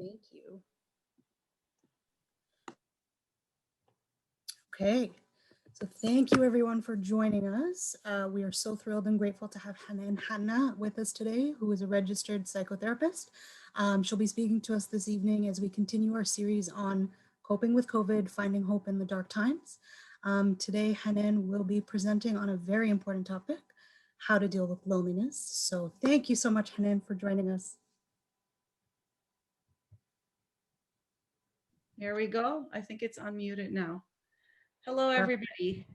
Thank you. Okay, so thank you everyone for joining us. We are so thrilled and grateful to have Hanan Hanna with us today, who is a registered psychotherapist. She'll be speaking to us this evening as we continue our series on coping with COVID, finding hope in the dark times. Today, Hanan will be presenting on a very important topic, how to deal with loneliness. So thank you so much, Hanan, for joining us. There we go. I think it's unmuted now. Hello, everybody.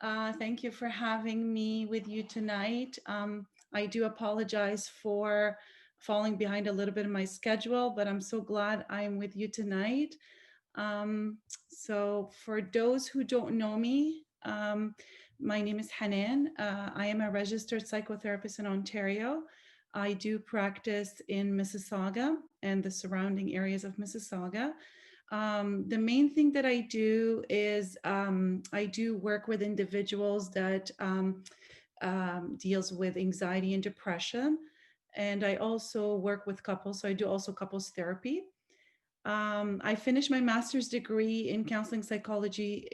Thank you for having me with you tonight. I do apologize for falling behind a little bit in my schedule, but I'm so glad I'm with you tonight. So for those who don't know me, my name is Hanan. I am a registered psychotherapist in Ontario. I do practice in Mississauga and the surrounding areas of Mississauga. The main thing that I do is I do work with individuals that deals with anxiety and depression. And I also work with couples. So I do also couples therapy. I finished my master's degree in counseling psychology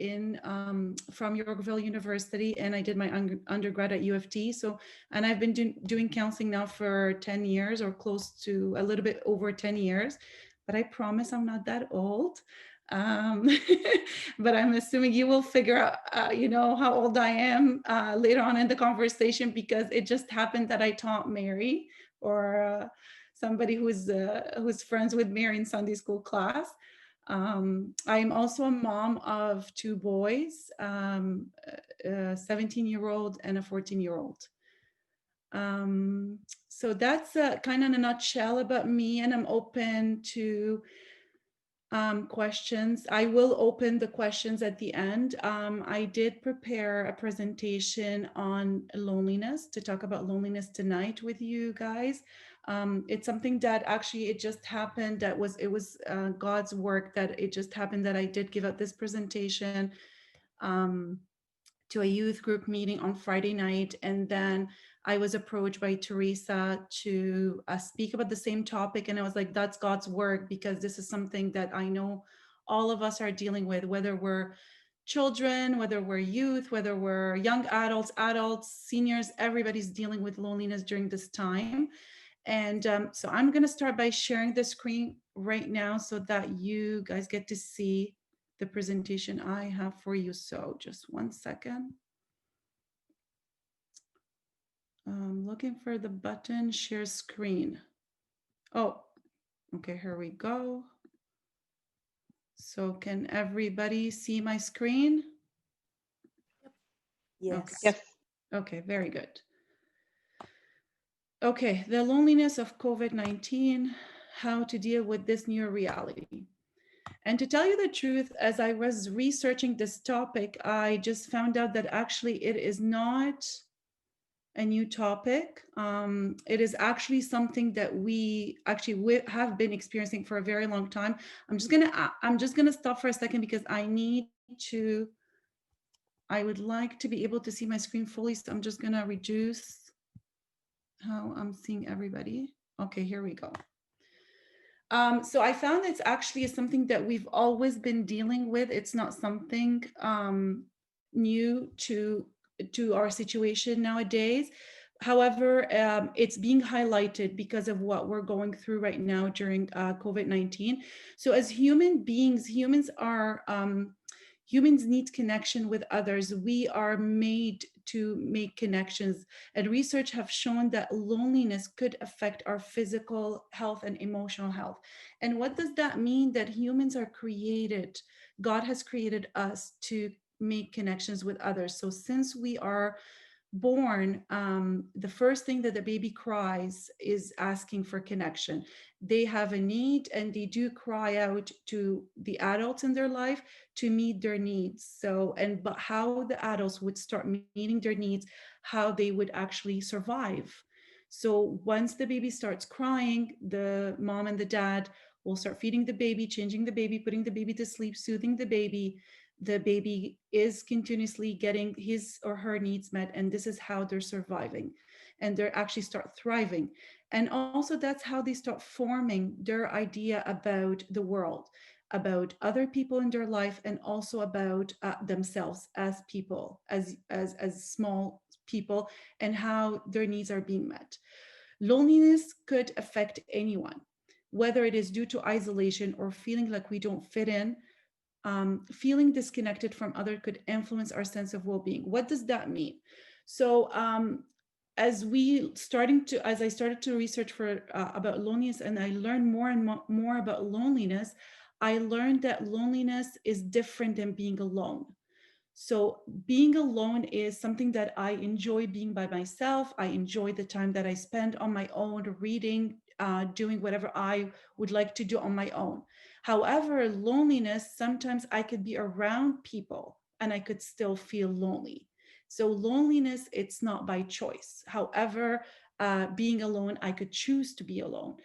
from Yorkville University, and I did my undergrad at U of T. So, and I've been doing counseling now for 10 years, or close to a little bit over 10 years. But I promise I'm not that old. Um, but I'm assuming you will figure out, how old I am later on in the conversation, because it just happened that I taught Mary, or somebody who's friends with Mary in Sunday school class. I am also a mom of two boys, a 17-year-old and a 14-year-old. So that's kind of in a nutshell about me, and I'm open to questions. I will open the questions at the end. I did prepare a presentation on loneliness, to talk about loneliness tonight with you guys. It's something that actually it just happened, it was God's work, that it just happened that I did give out this presentation to a youth group meeting on Friday night. And then I was approached by Teresa to speak about the same topic. And I was like, that's God's work, because this is something that I know all of us are dealing with, whether we're children, whether we're youth, whether we're young adults, seniors, everybody's dealing with loneliness during this time. And so I'm going to start by sharing the screen right now so that you guys get to see the presentation I have for you. So just one second. I'm looking for the button, share screen. Oh, okay, here we go. So can everybody see my screen? Yes. Okay. Yes. Okay, very good. Okay, the loneliness of COVID-19, how to deal with this new reality. And to tell you the truth, as I was researching this topic, I just found out that actually it is not a new topic. It is actually something that we actually have been experiencing for a very long time. I'm just gonna stop for a second, because I would like to be able to see my screen fully. So I'm just gonna reduce how I'm seeing everybody. Okay, here we go. So I found it's actually something that we've always been dealing with. It's not something new to our situation nowadays. However, it's being highlighted because of what we're going through right now during COVID-19. So as human beings, humans need connection with others. We are made to make connections, and research have shown that loneliness could affect our physical health and emotional health. And what does that mean? That humans are created, God has created us to make connections with others. So since we are born, the first thing that the baby cries is asking for connection. They have a need, and they do cry out to the adults in their life to meet their needs. But how the adults would start meeting their needs, how they would actually survive. So once the baby starts crying, the mom and the dad will start feeding the baby, changing the baby, putting the baby to sleep, soothing the baby. The baby is continuously getting his or her needs met, and this is how they're surviving. and they actually start thriving. And also that's how they start forming their idea about the world, about other people in their life, and also about themselves as people, as small people, and how their needs are being met. Loneliness could affect anyone, whether it is due to isolation or feeling like we don't fit in. Feeling disconnected from other could influence our sense of well-being. What does that mean? So as I started to research for about loneliness, and I learned more and more about loneliness, I learned that loneliness is different than being alone. So being alone is something that I enjoy, being by myself. I enjoy the time that I spend on my own, reading, doing whatever I would like to do on my own. However, loneliness, sometimes I could be around people and I could still feel lonely. So loneliness, it's not by choice. However, being alone, I could choose to be alone,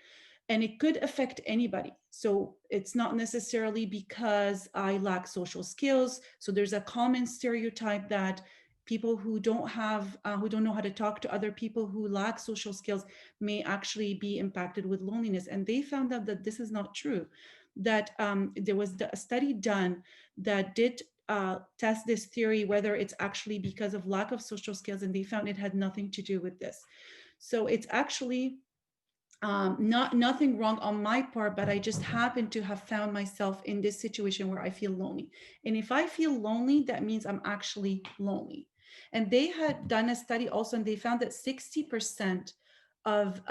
and it could affect anybody. So it's not necessarily because I lack social skills. So there's a common stereotype that people who don't know how to talk to other people, who lack social skills, may actually be impacted with loneliness. And they found out that this is not true. That there was a study done that did test this theory, whether it's actually because of lack of social skills, and they found it had nothing to do with this. So it's actually not nothing wrong on my part, but I just happen to have found myself in this situation where I feel lonely. And if I feel lonely, that means I'm actually lonely. And they had done a study also, and they found that 60% of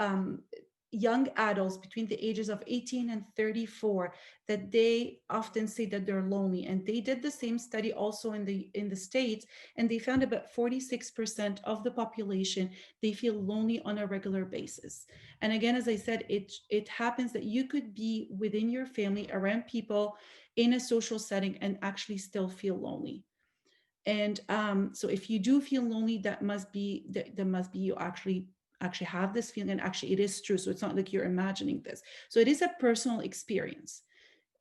young adults between the ages of 18 and 34, that they often say that they're lonely. And they did the same study also in the States, and they found about 46% of the population, they feel lonely on a regular basis. And again, as I said, it happens that you could be within your family, around people, in a social setting, and actually still feel lonely. And so if you do feel lonely, that must be you actually have this feeling, and actually it is true. So it's not like you're imagining this. So it is a personal experience,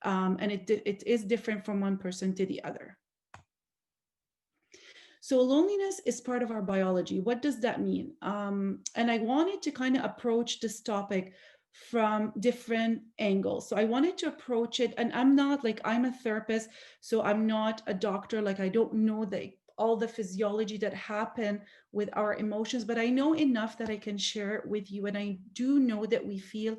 and it is different from one person to the other. So loneliness is part of our biology. What does that mean? And I wanted to kind of approach this topic from different angles. So I wanted to approach it, and I'm a therapist, so I'm not a doctor. Like, I don't know all the physiology that happen with our emotions, but I know enough that I can share it with you. And I do know that we feel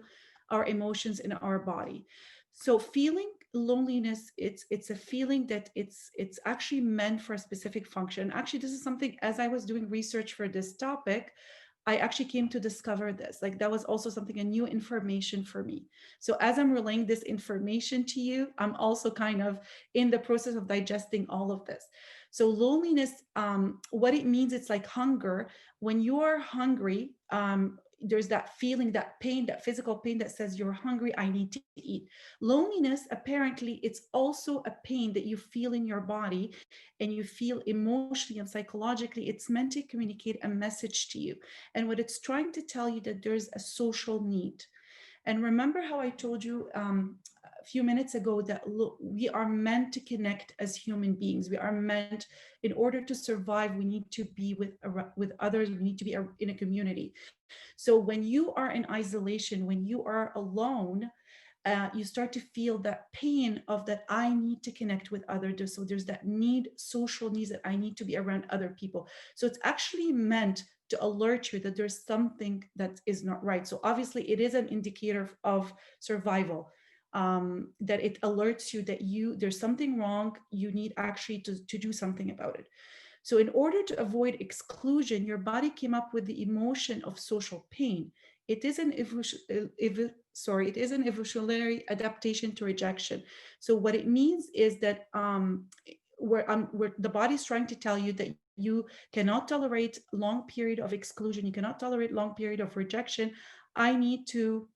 our emotions in our body. So feeling loneliness, it's a feeling that it's actually meant for a specific function. Actually, this is something, as I was doing research for this topic, I actually came to discover this. Like, that was also something, a new information for me. So as I'm relaying this information to you, I'm also kind of in the process of digesting all of this. So loneliness, what it means, it's like hunger. When you are hungry, there's that feeling, that pain, that physical pain that says you're hungry, I need to eat. Loneliness, apparently, it's also a pain that you feel in your body, and you feel emotionally and psychologically. It's meant to communicate a message to you. And what it's trying to tell you, that there's a social need. And remember how I told you a few minutes ago that, look, we are meant to connect as human beings. We are meant, in order to survive, we need to be with others. We need to be in a community. So when you are in isolation, when you are alone, you start to feel that pain of that I need to connect with others. So there's that need, social needs, that I need to be around other people. So it's actually meant to alert you that there's something that is not right. So obviously it is an indicator of survival, that it alerts you that there's something wrong. You need actually to do something about it. So in order to avoid exclusion, your body came up with the emotion of social pain. It is an evolutionary adaptation to rejection. So what it means is that where the body is trying to tell you that you cannot tolerate long period of exclusion, you cannot tolerate long period of rejection. I need to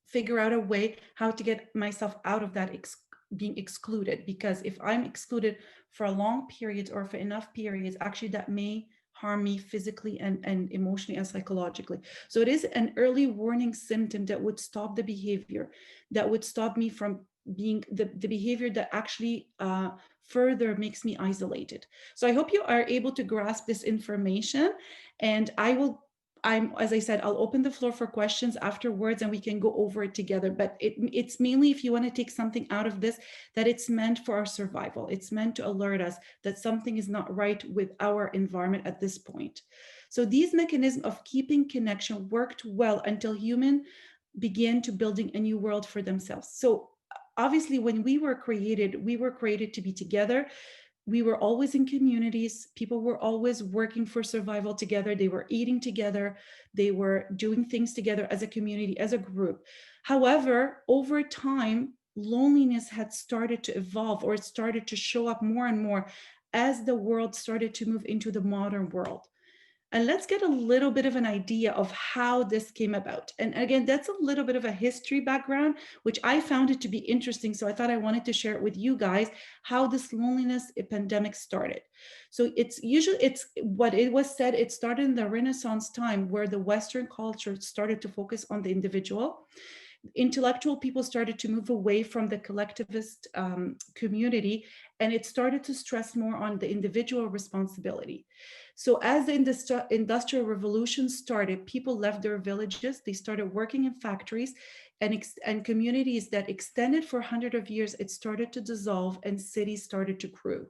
figure out a way how to get myself out of that being excluded, because if I'm excluded for a long period or for enough periods, actually that may harm me physically and emotionally and psychologically. So it is an early warning symptom that would stop the behavior, that would stop me from being the behavior that actually further makes me isolated. So I hope you are able to grasp this information, and as I said, I'll open the floor for questions afterwards and we can go over it together. But it's mainly, if you want to take something out of this, that it's meant for our survival. It's meant to alert us that something is not right with our environment at this point. So these mechanisms of keeping connection worked well until human began to building a new world for themselves. So obviously when we were created to be together. We were always in communities. People were always working for survival together. They were eating together. They were doing things together as a community, as a group. However, over time, loneliness had started to evolve, or it started to show up more and more as the world started to move into the modern world. And let's get a little bit of an idea of how this came about. And again, that's a little bit of a history background, which I found it to be interesting. So I thought I wanted to share it with you guys, how this loneliness pandemic started. So it's what it was said, it started in the Renaissance time, where the Western culture started to focus on the individual. Intellectual people started to move away from the collectivist community, and it started to stress more on the individual responsibility. So as the industrial revolution started, people left their villages, they started working in factories, and communities that extended for hundreds of years, it started to dissolve and cities started to grow.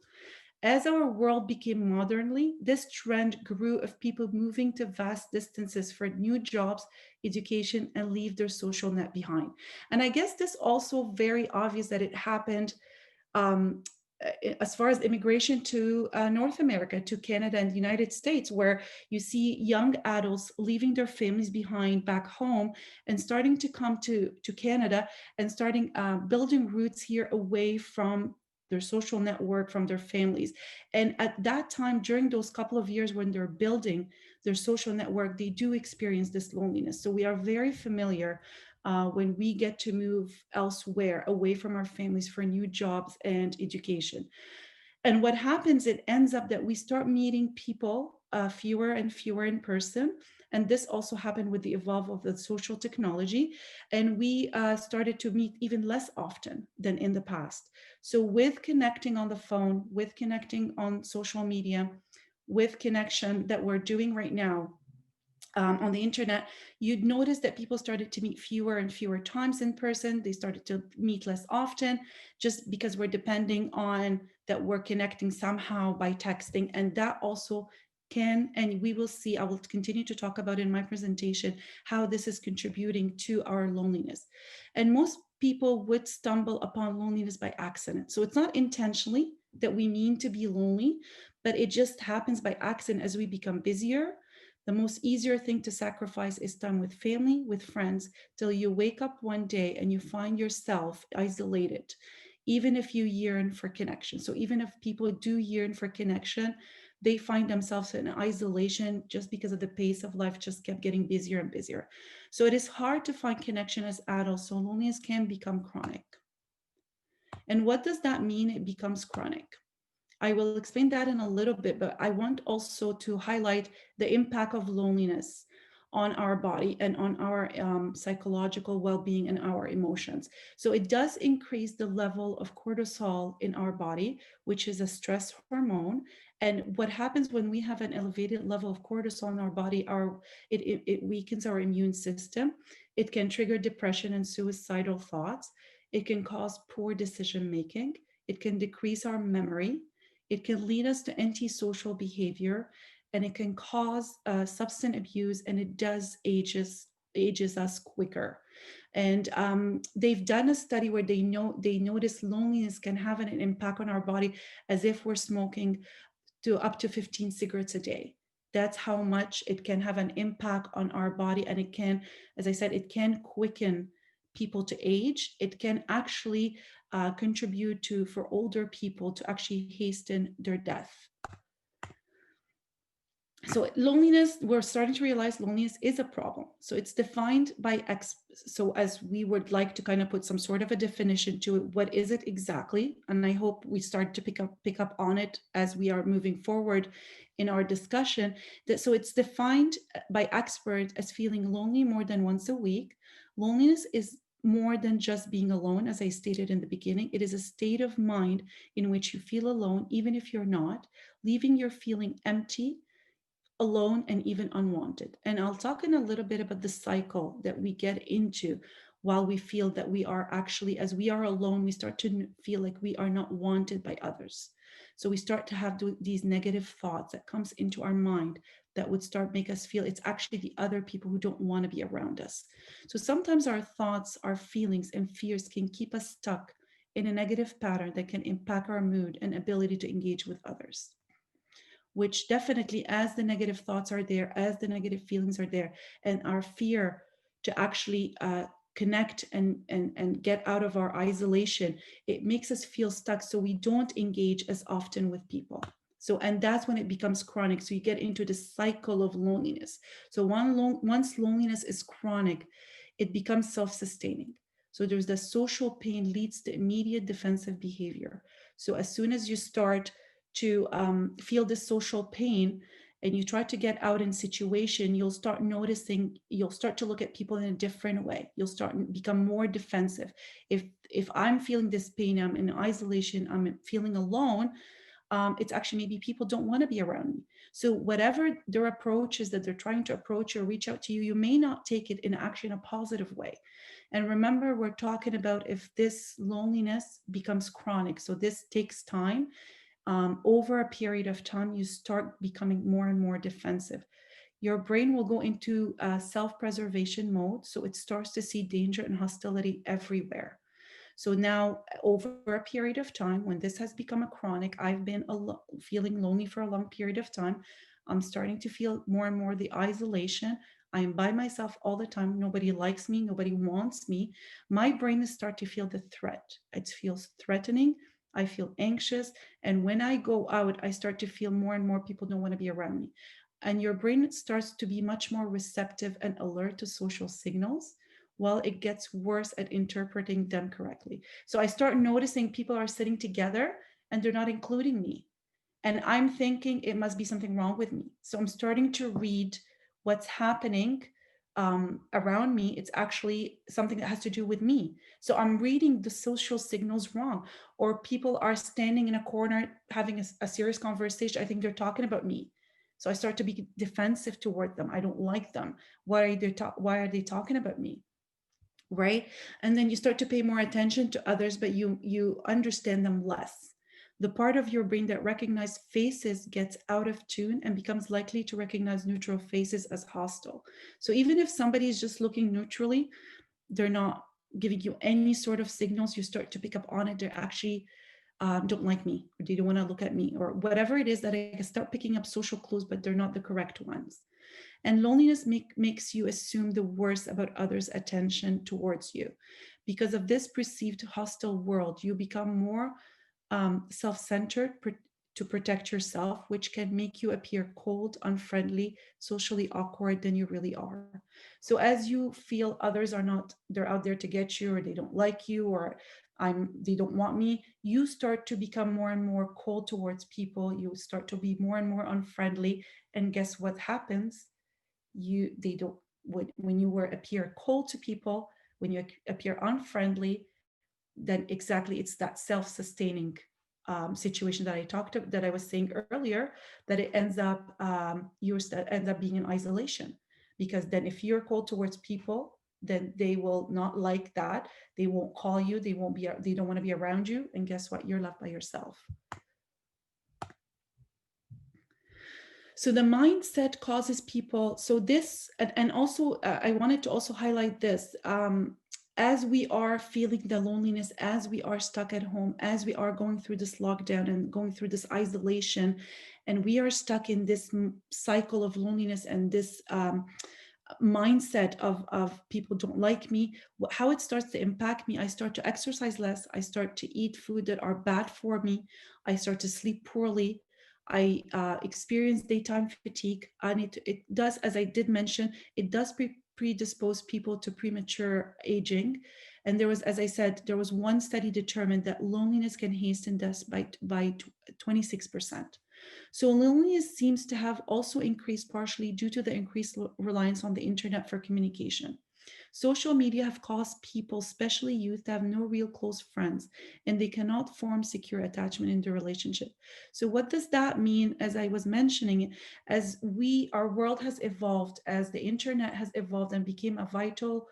As our world became modernly, this trend grew of people moving to vast distances for new jobs, education, and leave their social net behind. And I guess this also very obvious that it happened um, as far as immigration to North America, to Canada and the United States, where you see young adults leaving their families behind back home and starting to come to Canada and starting building roots here away from their social network, from their families. And at that time, during those couple of years when they're building their social network, they do experience this loneliness. So we are very familiar when we get to move elsewhere, away from our families for new jobs and education. And what happens, it ends up that we start meeting people fewer and fewer in person. And this also happened with the evolve of the social technology. And we started to meet even less often than in the past. So with connecting on the phone, with connecting on social media, with connection that we're doing right now, on the internet, you'd notice that people started to meet fewer and fewer times in person. They started to meet less often, just because we're depending on that we're connecting somehow by texting. And that also can, and we will see, I will continue to talk about in my presentation, how this is contributing to our loneliness. And most people would stumble upon loneliness by accident. So it's not intentionally that we mean to be lonely, but it just happens by accident as we become busier. The most easier thing to sacrifice is time with family, with friends, till you wake up one day and you find yourself isolated, even if you yearn for connection. So even if people do yearn for connection, they find themselves in isolation just because of the pace of life just kept getting busier and busier. So it is hard to find connection as adults, so loneliness can become chronic. And what does that mean? It becomes chronic. I will explain that in a little bit, but I want also to highlight the impact of loneliness on our body and on our psychological well-being and our emotions. So it does increase the level of cortisol in our body, which is a stress hormone. And what happens when we have an elevated level of cortisol in our body, it weakens our immune system. It can trigger depression and suicidal thoughts. It can cause poor decision making. It can decrease our memory. It can lead us to antisocial behavior, and it can cause substance abuse, and it does ages us quicker. And they've done a study where they notice loneliness can have an impact on our body as if we're smoking to up to 15 cigarettes a day. That's how much it can have an impact on our body, and it can, as I said, it can quicken people to age. It can actually contribute to, for older people, to actually hasten their death. So loneliness, we're starting to realize loneliness is a problem. So it's defined by so as we would like to kind of put some sort of a definition to it, what is it exactly? And I hope we start to pick up on it as we are moving forward in our discussion. That so it's defined by experts as feeling lonely more than once a week. Loneliness is more than just being alone, as I stated in the beginning. It is a state of mind in which you feel alone, even if you're not, leaving your feeling empty, alone, and even unwanted. And I'll talk in a little bit about the cycle that we get into while we feel that we are actually, as we are alone, we start to feel like we are not wanted by others. So we start to have these negative thoughts that comes into our mind that would start make us feel it's actually the other people who don't want to be around us. So sometimes our thoughts, our feelings and fears can keep us stuck in a negative pattern that can impact our mood and ability to engage with others, which definitely, as the negative thoughts are there, as the negative feelings are there, and our fear to actually connect and get out of our isolation, it makes us feel stuck. So we don't engage as often with people. So, and that's when it becomes chronic. So you get into the cycle of loneliness. So once loneliness is chronic, it becomes self-sustaining. So there's the social pain leads to immediate defensive behavior. So as soon as you start to feel this social pain and you try to get out in situation, you'll start noticing, you'll start to look at people in a different way. You'll start become more defensive. If I'm feeling this pain, I'm in isolation, I'm feeling alone, it's actually maybe people don't want to be around me. So whatever their approach is that they're trying to approach or reach out to you, you may not take it in actually in a positive way. And remember, we're talking about if this loneliness becomes chronic. So this takes time. Over a period of time, you start becoming more and more defensive. Your brain will go into self-preservation mode. So it starts to see danger and hostility everywhere. So now, over a period of time, when this has become a chronic, I've been feeling lonely for a long period of time. I'm starting to feel more and more the isolation. I am by myself all the time. Nobody likes me. Nobody wants me. My brain is start to feel the threat. It feels threatening. I feel anxious. And when I go out, I start to feel more and more people don't want to be around me. And your brain starts to be much more receptive and alert to social signals, while it gets worse at interpreting them correctly. So I start noticing people are sitting together and they're not including me. And I'm thinking it must be something wrong with me. So I'm starting to read what's happening around me. It's actually something that has to do with me. So I'm reading the social signals wrong. Or people are standing in a corner having a serious conversation. I think they're talking about me. So I start to be defensive toward them. I don't like them. Why are they talking about me? Right? And then you start to pay more attention to others, but you understand them less. The part of your brain that recognizes faces gets out of tune and becomes likely to recognize neutral faces as hostile. So even if somebody is just looking neutrally, they're not giving you any sort of signals, you start to pick up on it. They're actually don't like me, or they don't want to look at me, or whatever it is, that I start picking up social clues, but they're not the correct ones. And loneliness makes you assume the worst about others' attention towards you. Because of this perceived hostile world, you become more self centered to protect yourself, which can make you appear cold, unfriendly, socially awkward than you really are. So, as you feel others are not, they're out there to get you, or they don't like you, or they don't want me, you start to become more and more cold towards people. You start to be more and more unfriendly. And guess what happens? They don't, when you were appear cold to people, when you appear unfriendly, then exactly it's that self-sustaining situation that that I was saying earlier, that it ends up ends up being in isolation. Because then if you're cold towards people, then they will not like that. They won't call you, they don't want to be around you, and guess what, you're left by yourself. So the mindset causes people, so this, and also I wanted to also highlight this, as we are feeling the loneliness, as we are stuck at home, as we are going through this lockdown and going through this isolation, and we are stuck in this cycle of loneliness and this mindset of people don't like me, how it starts to impact me: I start to exercise less, I start to eat food that are bad for me, I start to sleep poorly, I experience daytime fatigue, and it does, as I did mention, it does predispose people to premature aging. And there was, as I said, there was one study determined that loneliness can hasten death by 26%. So loneliness seems to have also increased partially due to the increased reliance on the internet for communication. Social media have caused people, especially youth, to have no real close friends, and they cannot form secure attachment in their relationship. So what does that mean? As I was mentioning, as our world has evolved, as the internet has evolved and became a vital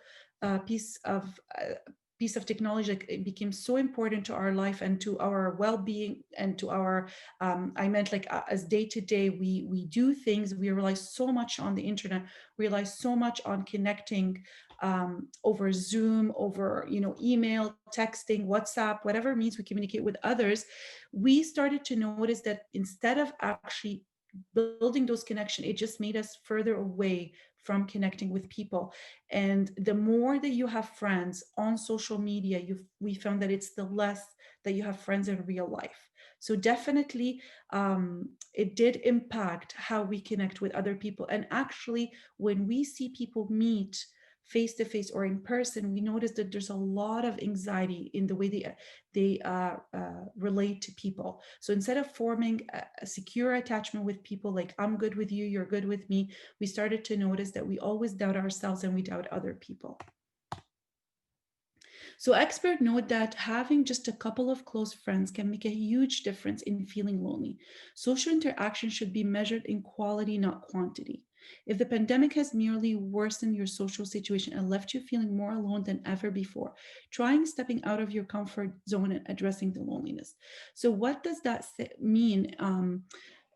piece of technology, like it became so important to our life and to our well-being and to our I meant like as day to day we do things, we rely so much on the internet, we rely so much on connecting over Zoom, over email, texting, WhatsApp, whatever means we communicate with others. We started to notice that instead of actually building those connections, it just made us further away from connecting with people. And the more that you have friends on social media, we found that it's the less that you have friends in real life. So definitely, it did impact how we connect with other people. And actually, when we see people meet face to face or in person, we notice that there's a lot of anxiety in the way they relate to people. So instead of forming a secure attachment with people, like I'm good with you, you're good with me, we started to notice that we always doubt ourselves and we doubt other people. So experts note that having just a couple of close friends can make a huge difference in feeling lonely. Social interaction should be measured in quality, not quantity. If the pandemic has merely worsened your social situation and left you feeling more alone than ever before, trying stepping out of your comfort zone and addressing the loneliness. So, what does that mean?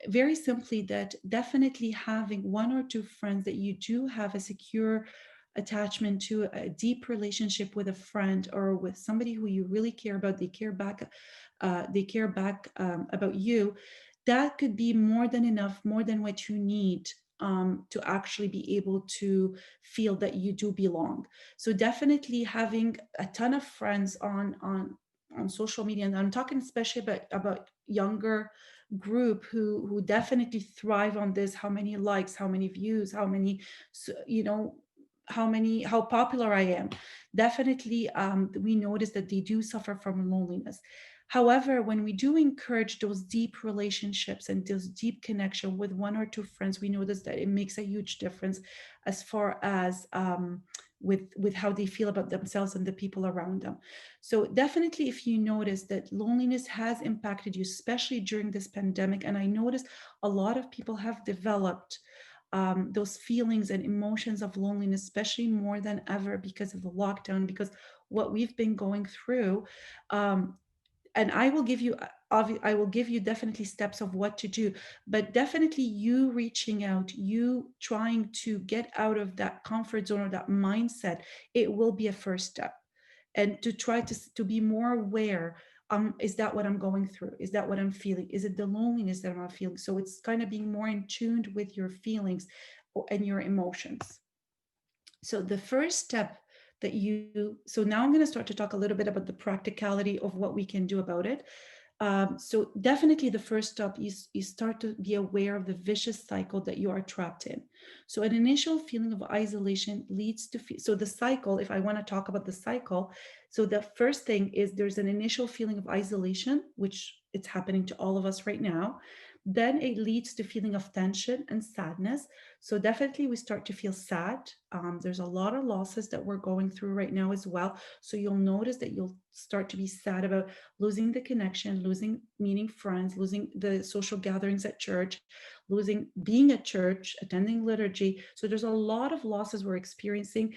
Very simply, that definitely having one or two friends that you do have a secure attachment to, a deep relationship with a friend or with somebody who you really care about, they care back about you, that could be more than enough, more than what you need to actually be able to feel that you do belong. So definitely having a ton of friends on social media, and I'm talking especially about younger group who definitely thrive on this, how many likes, how many views, how many, you know how popular I am. Definitely, we notice that they do suffer from loneliness. However, when we do encourage those deep relationships and those deep connection with one or two friends, we notice that it makes a huge difference as far as with how they feel about themselves and the people around them. So definitely, if you notice that loneliness has impacted you, especially during this pandemic, and I noticed a lot of people have developed those feelings and emotions of loneliness, especially more than ever because of the lockdown, because what we've been going through. Um, and I will give you, I will give you definitely steps of what to do, but definitely you reaching out, you trying to get out of that comfort zone or that mindset, it will be a first step. And to try to be more aware, is that what I'm going through, is that what I'm feeling, is it the loneliness that I'm feeling? So it's kind of being more in tuned with your feelings and your emotions. So the first step so now I'm going to start to talk a little bit about the practicality of what we can do about it. So definitely the first step is you start to be aware of the vicious cycle that you are trapped in. So an initial feeling of isolation leads to, so the cycle, if I want to talk about the cycle, so the first thing is there's an initial feeling of isolation, which it's happening to all of us right now. Then it leads to feeling of tension and sadness. So definitely we start to feel sad. There's a lot of losses that we're going through right now as well. So you'll notice that you'll start to be sad about losing the connection, losing meeting friends, losing the social gatherings at church, losing being at church, attending liturgy. So there's a lot of losses we're experiencing.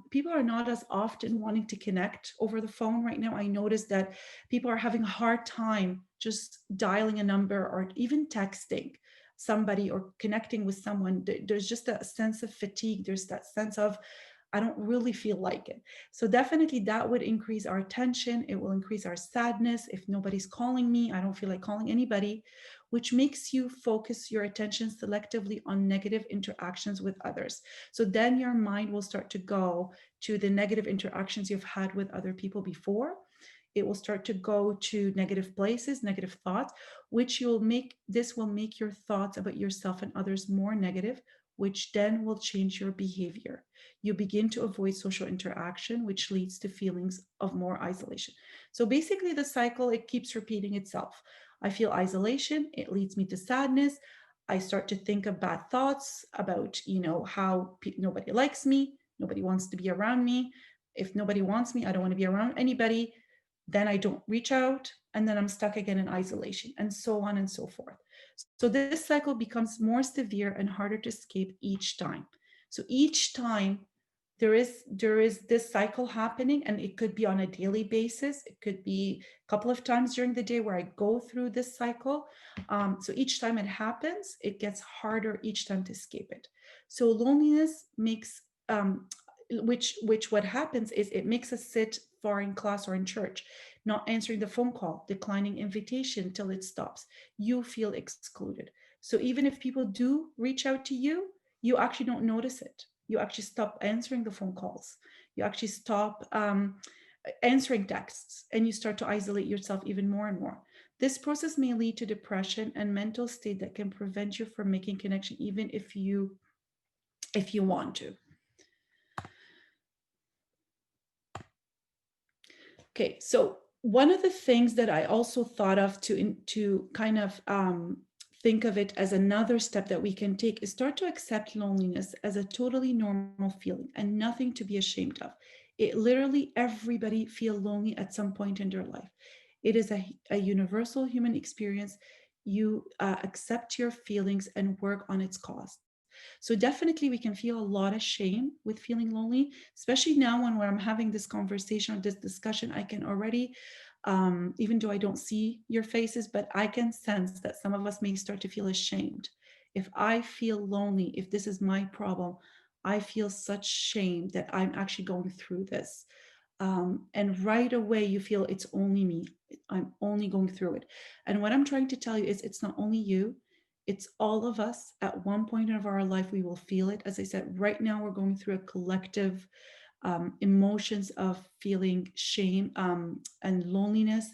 People are not as often wanting to connect over the phone right now. I noticed that people are having a hard time just dialing a number or even texting somebody or connecting with someone. There's just a sense of fatigue. There's that sense of, I don't really feel like it. So definitely that would increase our tension. It will increase our sadness. If nobody's calling me, I don't feel like calling anybody, which makes you focus your attention selectively on negative interactions with others. So then your mind will start to go to the negative interactions you've had with other people before. It will start to go to negative places, negative thoughts, which will make your thoughts about yourself and others more negative, which then will change your behavior. You begin to avoid social interaction, which leads to feelings of more isolation. So basically, the cycle, it keeps repeating itself. I feel isolation, it leads me to sadness. I start to think of bad thoughts about, how nobody likes me. Nobody wants to be around me. If nobody wants me, I don't want to be around anybody. Then I don't reach out, and then I'm stuck again in isolation, and so on and so forth. So this cycle becomes more severe and harder to escape each time. So each time there is this cycle happening, and it could be on a daily basis. It could be a couple of times during the day where I go through this cycle. So each time it happens, it gets harder each time to escape it. So loneliness makes which what happens is it makes us sit far in class or in church, not answering the phone call, declining invitation till it stops. You feel excluded. So even if people do reach out to you, you actually don't notice it. You actually stop answering the phone calls. You actually stop answering texts, and you start to isolate yourself even more and more. This process may lead to depression and mental state that can prevent you from making connection, even if you want to. Okay, so one of the things that I also thought of to kind of think of it as another step that we can take is start to accept loneliness as a totally normal feeling and nothing to be ashamed of. It literally everybody feel lonely at some point in their life. It is a universal human experience. You accept your feelings and work on its cause. So definitely we can feel a lot of shame with feeling lonely, especially now when I'm having this conversation or this discussion. I can already, even though I don't see your faces, but I can sense that some of us may start to feel ashamed. If I feel lonely, if this is my problem, I feel such shame that I'm actually going through this. And right away you feel it's only me. I'm only going through it. And what I'm trying to tell you is it's not only you, it's all of us. At one point of our life we will feel it. As I said, right now we're going through a collective emotions of feeling shame and loneliness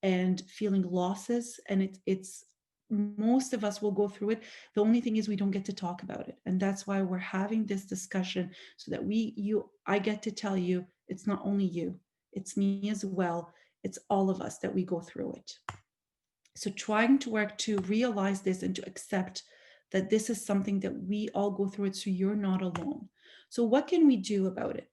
and feeling losses, and it's most of us will go through it. The only thing is we don't get to talk about it, and that's why we're having this discussion, so that I get to tell you it's not only you, it's me as well. It's all of us that we go through it. So trying to work to realize this and to accept that this is something that we all go through it, so you're not alone. So what can we do about it?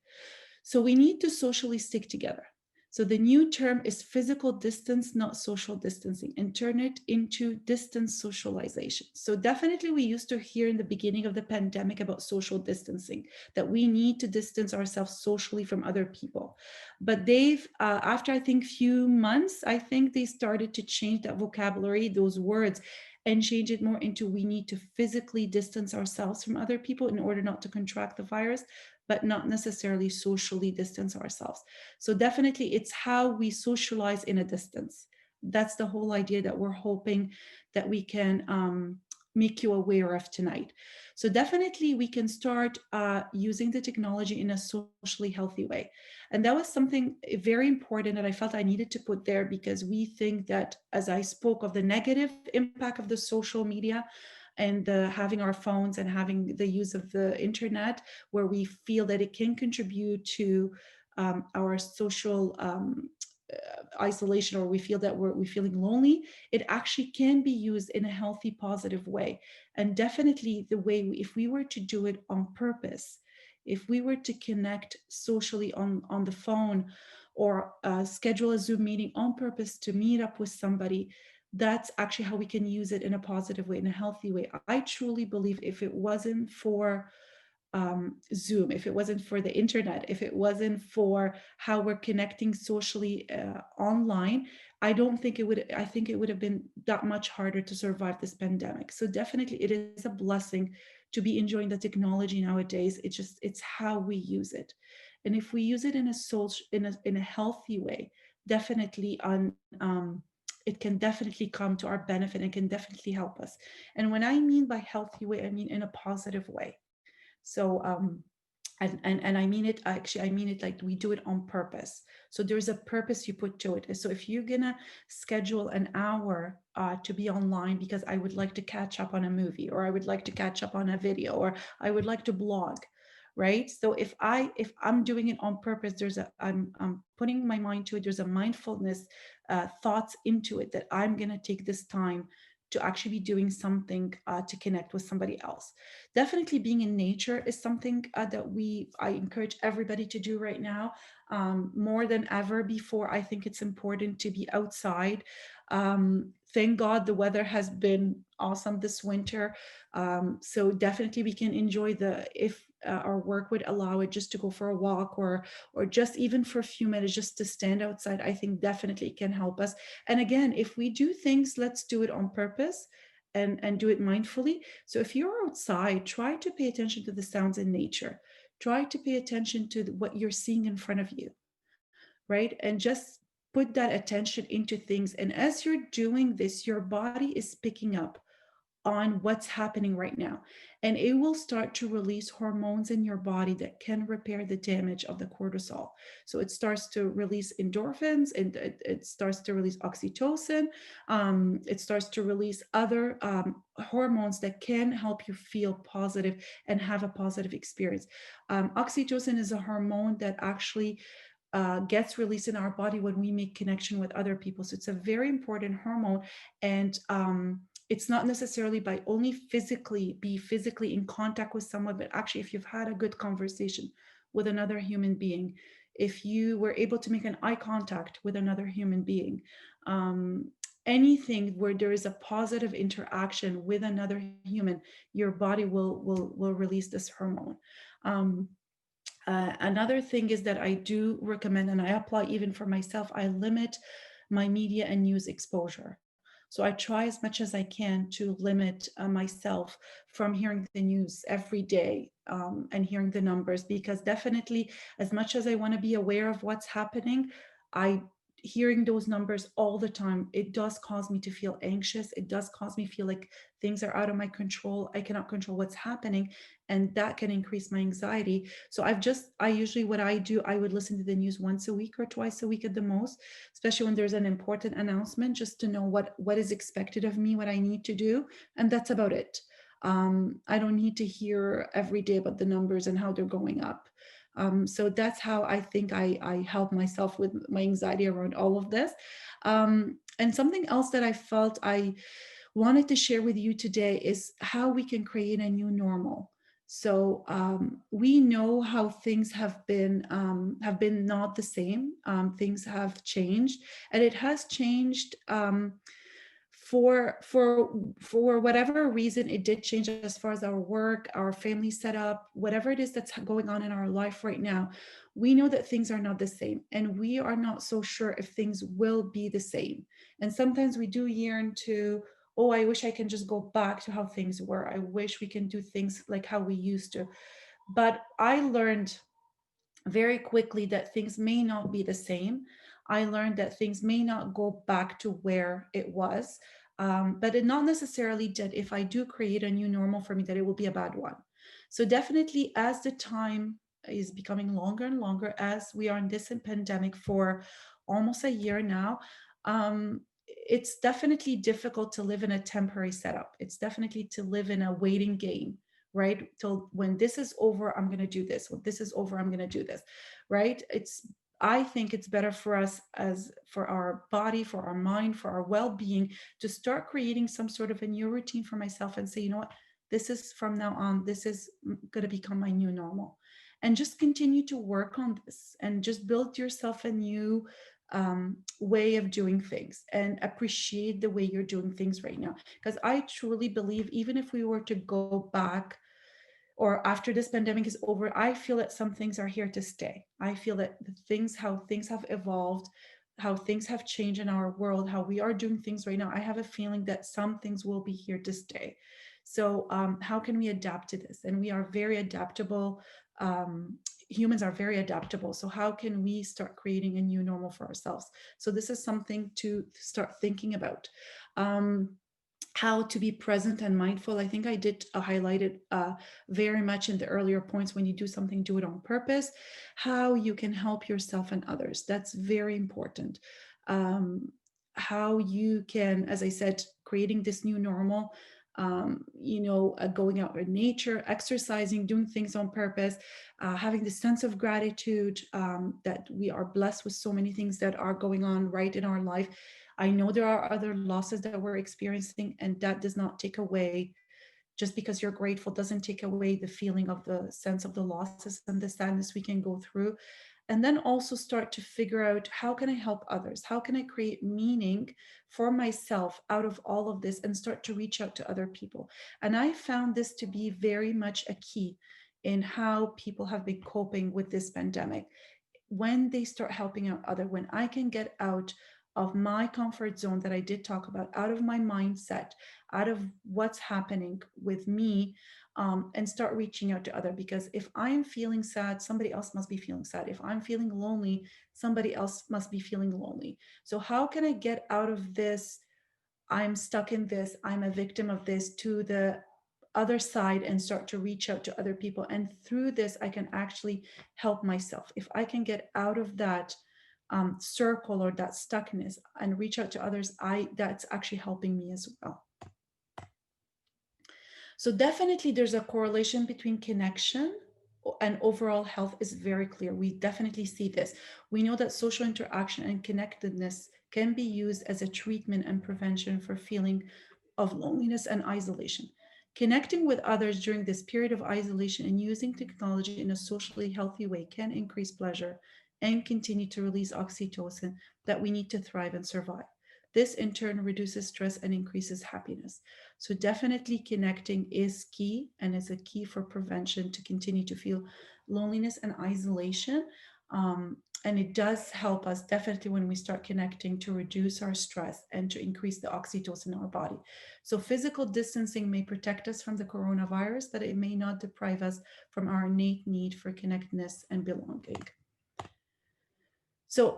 So we need to socially stick together. So the new term is physical distance, not social distancing, and turn it into distance socialization. So definitely we used to hear in the beginning of the pandemic about social distancing, that we need to distance ourselves socially from other people. But they've, after I think few months, I think they started to change that vocabulary, those words, and change it more into we need to physically distance ourselves from other people in order not to contract the virus, but not necessarily socially distance ourselves. So definitely it's how we socialize in a distance. That's the whole idea that we're hoping that we can make you aware of tonight. So definitely we can start using the technology in a socially healthy way. And that was something very important that I felt I needed to put there, because we think that, as I spoke of the negative impact of the social media and having our phones and having the use of the internet, where we feel that it can contribute to our social isolation, or we feel that we're feeling lonely, it actually can be used in a healthy, positive way. And definitely the way, if we were to do it on purpose, if we were to connect socially on the phone, or schedule a Zoom meeting on purpose to meet up with somebody, that's actually how we can use it in a positive way, in a healthy way. I truly believe if it wasn't for Zoom, if it wasn't for the internet, if it wasn't for how we're connecting socially online, I don't think it would, I think it would have been that much harder to survive this pandemic. So definitely it is a blessing to be enjoying the technology nowadays. It's how we use it. And if we use it in a social, in a healthy way, definitely it can definitely come to our benefit and can definitely help us. And when I mean by healthy way, I mean in a positive way. So and I mean it, actually I mean it like we do it on purpose. So there's a purpose you put to it. So if you're gonna schedule an hour to be online because I would like to catch up on a movie, or I would like to catch up on a video, or I would like to blog, right? So if I'm doing it on purpose, I'm putting my mind to it, there's a mindfulness thoughts into it, that I'm gonna take this time to actually be doing something to connect with somebody else. Definitely being in nature is something that I encourage everybody to do right now. More than ever before, I think it's important to be outside. Thank God the weather has been awesome this winter. So definitely we can enjoy if our work would allow it, just to go for a walk, or just even for a few minutes, just to stand outside. I think definitely it can help us. And again, if we do things, let's do it on purpose and do it mindfully. So if you're outside, try to pay attention to the sounds in nature. Try to pay attention to what you're seeing in front of you, right? And just put that attention into things. And as you're doing this, your body is picking up on what's happening right now. And it will start to release hormones in your body that can repair the damage of the cortisol. So it starts to release endorphins, and it starts to release oxytocin. It starts to release other hormones that can help you feel positive and have a positive experience. Oxytocin is a hormone that actually gets released in our body when we make connection with other people. So it's a very important hormone. And it's not necessarily by only be physically in contact with someone, but actually if you've had a good conversation with another human being, if you were able to make an eye contact with another human being, anything where there is a positive interaction with another human, your body will release this hormone. Another thing is that I do recommend, and I apply even for myself, I limit my media and news exposure. So I try as much as I can to limit myself from hearing the news every day, and hearing the numbers, because definitely, as much as I want to be aware of what's happening, I hearing those numbers all the time, it does cause me to feel anxious. It does cause me feel like things are out of my control. I cannot control what's happening, and that can increase my anxiety. So I usually, what I do, I would listen to the news once a week or twice a week at the most, especially when there's an important announcement, just to know what is expected of me, what I need to do. And that's about it. I don't need to hear every day about the numbers and how they're going up. So that's how I think I help myself with my anxiety around all of this. And something else that I felt I wanted to share with you today is how we can create a new normal. So we know how things have been not the same. Things have changed, and it has changed. For whatever reason it did change, as far as our work, our family setup, whatever it is that's going on in our life right now, we know that things are not the same, and we are not so sure if things will be the same. And sometimes we do yearn to, oh, I wish I can just go back to how things were. I wish we can do things like how we used to. But I learned very quickly that things may not be the same. I learned that things may not go back to where it was, but it not necessarily that if I do create a new normal for me, that it will be a bad one. So definitely, as the time is becoming longer and longer, as we are in this pandemic for almost a year now, it's definitely difficult to live in a temporary setup. It's definitely to live in a waiting game, right? Till when this is over, I'm going to do this. When this is over, I'm going to do this, right? I think it's better for us, as for our body, for our mind, for our well-being, to start creating some sort of a new routine for myself and say, you know what, this is from now on, this is going to become my new normal. And just continue to work on this and just build yourself a new way of doing things, and appreciate the way you're doing things right now. Because I truly believe, even if we were to go back, or after this pandemic is over, I feel that some things are here to stay. I feel that how things have evolved, how things have changed in our world, how we are doing things right now, I have a feeling that some things will be here to stay. So how can we adapt to this? And we are very adaptable. Humans are very adaptable. So how can we start creating a new normal for ourselves? So this is something to start thinking about. How to be present and mindful. I think I did highlight it very much in the earlier points. When you do something, do it on purpose. How you can help yourself and others. That's very important. How you can, as I said, creating this new normal. going out in nature, exercising, doing things on purpose, having the sense of gratitude that we are blessed with so many things that are going on right in our life. I know there are other losses that we're experiencing, and that does not take away, just because you're grateful doesn't take away the feeling of the sense of the losses and the sadness we can go through. And then also start to figure out, how can I help others? How can I create meaning for myself out of all of this, and start to reach out to other people? And I found this to be very much a key in how people have been coping with this pandemic. When they start helping out other, when I can get out of my comfort zone that I did talk about, out of my mindset, out of what's happening with me, and start reaching out to other. Because if I am feeling sad, somebody else must be feeling sad. If I'm feeling lonely, somebody else must be feeling lonely. So how can I get out of this, I'm stuck in this, I'm a victim of this, to the other side, and start to reach out to other people? And through this, I can actually help myself. If I can get out of that circle or that stuckness and reach out to others, that's actually helping me as well. So definitely there's a correlation between connection and overall health is very clear. We definitely see this. We know that social interaction and connectedness can be used as a treatment and prevention for feeling of loneliness and isolation. Connecting with others during this period of isolation and using technology in a socially healthy way can increase pleasure and continue to release oxytocin that we need to thrive and survive. This in turn reduces stress and increases happiness. So definitely connecting is key, and is a key for prevention to continue to feel loneliness and isolation. And it does help us definitely when we start connecting to reduce our stress and to increase the oxytocin in our body. So physical distancing may protect us from the coronavirus, but it may not deprive us from our innate need for connectedness and belonging. So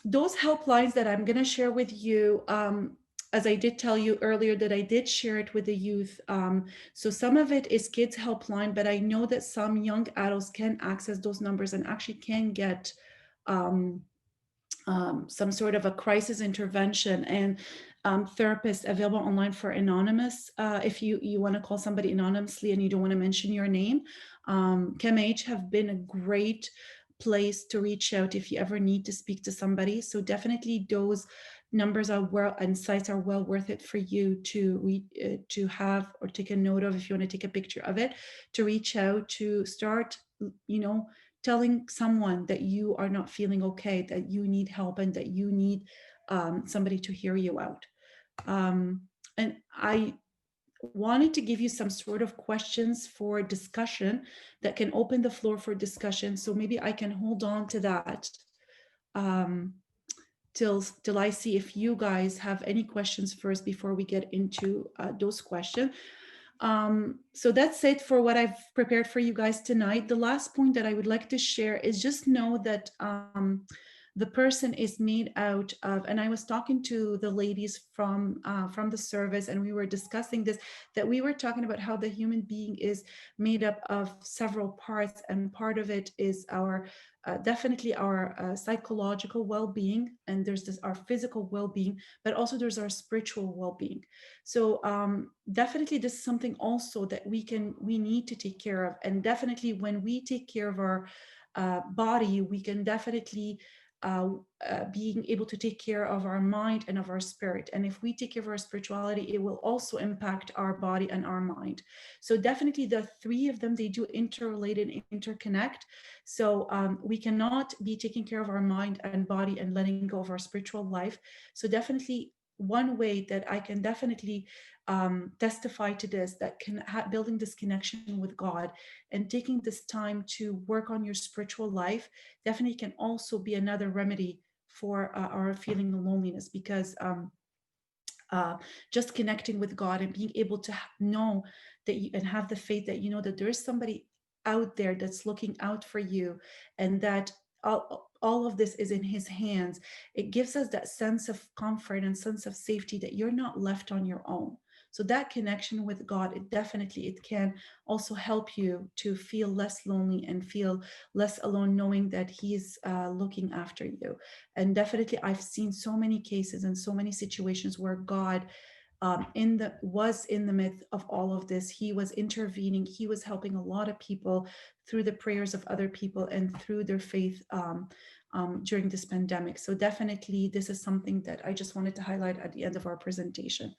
those helplines that I'm going to share with you, as I did tell you earlier that I did share it with the youth. So some of it is kids helpline, but I know that some young adults can access those numbers and actually can get some sort of a crisis intervention and therapists available online for anonymous. If you want to call somebody anonymously and you don't want to mention your name, CAMH have been a great place to reach out if you ever need to speak to somebody. So definitely those numbers are well, and sites are well worth it for you to have or take a note of if you want to take a picture of it, to reach out, to start, telling someone that you are not feeling okay, that you need help, and that you need somebody to hear you out. And I wanted to give you some sort of questions for discussion that can open the floor for discussion. So maybe I can hold on to that till I see if you guys have any questions first before we get into those questions. So that's it for what I've prepared for you guys tonight. The last point that I would like to share is just know that the person is made out of, and I was talking to the ladies from the service, and we were discussing this, that we were talking about how the human being is made up of several parts, and part of it is our definitely our psychological well-being, and there's this our physical well-being, but also there's our spiritual well-being. So definitely this is something also that we need to take care of. And definitely when we take care of our body, we can definitely being able to take care of our mind and of our spirit. And if we take care of our spirituality, it will also impact our body and our mind. So definitely the three of them, they do interrelate and interconnect. So we cannot be taking care of our mind and body and letting go of our spiritual life. So definitely one way that I can definitely testify to this, that can building this connection with God and taking this time to work on your spiritual life definitely can also be another remedy for our feeling of loneliness, because just connecting with God and being able to know that you and have the faith that you know that there is somebody out there that's looking out for you, and that all of this is in his hands. It gives us that sense of comfort and sense of safety that you're not left on your own. So that connection with God, it can also help you to feel less lonely and feel less alone, knowing that he's looking after you. And definitely I've seen so many cases and so many situations where God was in the midst of all of this. He was intervening. He was helping a lot of people through the prayers of other people and through their faith during this pandemic. So definitely, this is something that I just wanted to highlight at the end of our presentation.